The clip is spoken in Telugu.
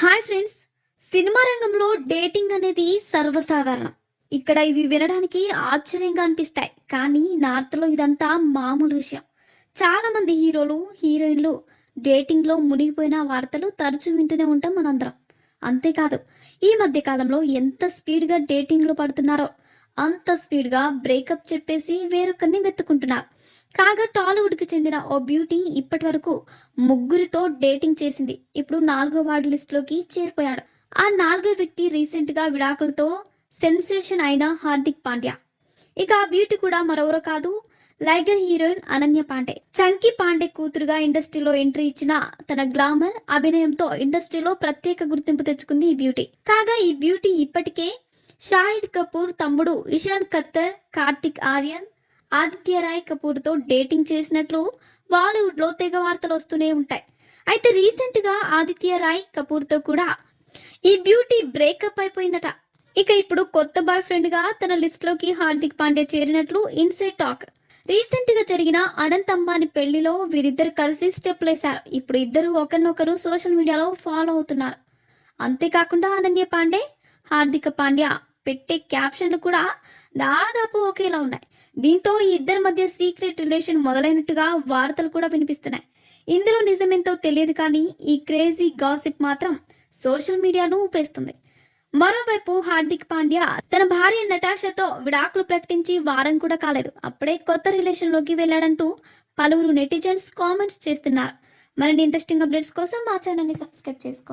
Hi friends. సినిమా రంగంలో డేటింగ్ అనేది సర్వసాధారణం. ఇక్కడ ఇవి వినడానికి ఆశ్చర్యంగా అనిపిస్తాయి, కానీ నార్త్లో ఇదంతా మామూలు విషయం. చాలా మంది హీరోలు హీరోయిన్లు డేటింగ్లో మునిగిపోయిన వార్తలు తరచూ వింటూనే ఉంటాం మనందరం. అంతేకాదు, ఈ మధ్య కాలంలో ఎంత స్పీడ్గా డేటింగ్లో పడుతున్నారో అంత స్పీడ్గా బ్రేకప్ చెప్పేసి వేరొకరిని వెతుకుంటున్నారు. కాగా టాలీవుడ్కి చెందిన ఓ బ్యూటీ ఇప్పటి వరకు ముగ్గురితో డేటింగ్ చేసింది. ఇప్పుడు 4వ వార్డు లిస్టులోకి చేరిపోయాడు. ఆ 4వ వ్యక్తి రీసెంట్ గా విడాకులతో సెన్సేషన్ అయిన హార్దిక్ పాండ్యా. ఇక ఆ బ్యూటీ కూడా మరెవరో కాదు, లైగర్ హీరోయిన్ అనన్య పాండే. చంకీ పాండే కూతురుగా ఇండస్ట్రీలో ఎంట్రీ ఇచ్చిన తన గ్లామర్ అభినయంతో ఇండస్ట్రీలో ప్రత్యేక గుర్తింపు తెచ్చుకుంది ఈ బ్యూటీ. కాగా ఈ బ్యూటీ ఇప్పటికే షాహిద్ కపూర్ తమ్ముడు ఇషాన్ ఖత్తర్, కార్తిక్ ఆర్యన్, ఆదిత్య రాయ్ కపూర్ తో డేటింగ్ చేసినట్లు బాలీవుడ్ లో తెగ వార్తలు వస్తూనే ఉంటాయి. అయితే రీసెంట్ గా ఆదిత్య రాయ్ కపూర్ తో కూడా ఈ బ్యూటీ బ్రేకప్ అయిపోయిందట. ఇక ఇప్పుడు కొత్త బాయ్ ఫ్రెండ్ గా తన లిస్ట్ లోకి హార్దిక్ పాండ్యా చేరినట్లు ఇన్సైడ్ టాక్. రీసెంట్ గా జరిగిన అనంత్ అంబానీ పెళ్లిలో వీరిద్దరు కలిసి స్టెప్ లేశారు. ఇప్పుడు ఇద్దరు ఒకరినొకరు సోషల్ మీడియాలో ఫాలో అవుతున్నారు. అంతేకాకుండా అనన్య పాండే, హార్దిక పాండ్యా పెట్టే క్యాప్షన్లు కూడా దాదాపు ఒకేలా ఉన్నాయి. దీంతో ఈ ఇద్దరి మధ్య సీక్రెట్ రిలేషన్ మొదలైనట్టుగా వార్తలు కూడా వినిపిస్తున్నాయి. ఇందులో నిజమేంతో తెలియదు, కానీ ఈ క్రేజీ గాసిప్ మాత్రం సోషల్ మీడియాను ఊపేస్తుంది. మరోవైపు హార్దిక్ పాండ్యా తన భార్య నటాషాతో విడాకులు ప్రకటించి వారం కూడా కాలేదు, అప్పుడే కొత్త రిలేషన్ లోకి వెళ్ళాడంటూ పలువురు నెటిజన్స్ కామెంట్స్ చేస్తున్నారు. మరిన్ని ఇంట్రెస్టింగ్ అప్డేట్స్ కోసం మా ఛానల్ ని సబ్స్క్రైబ్ చేసుకోండి.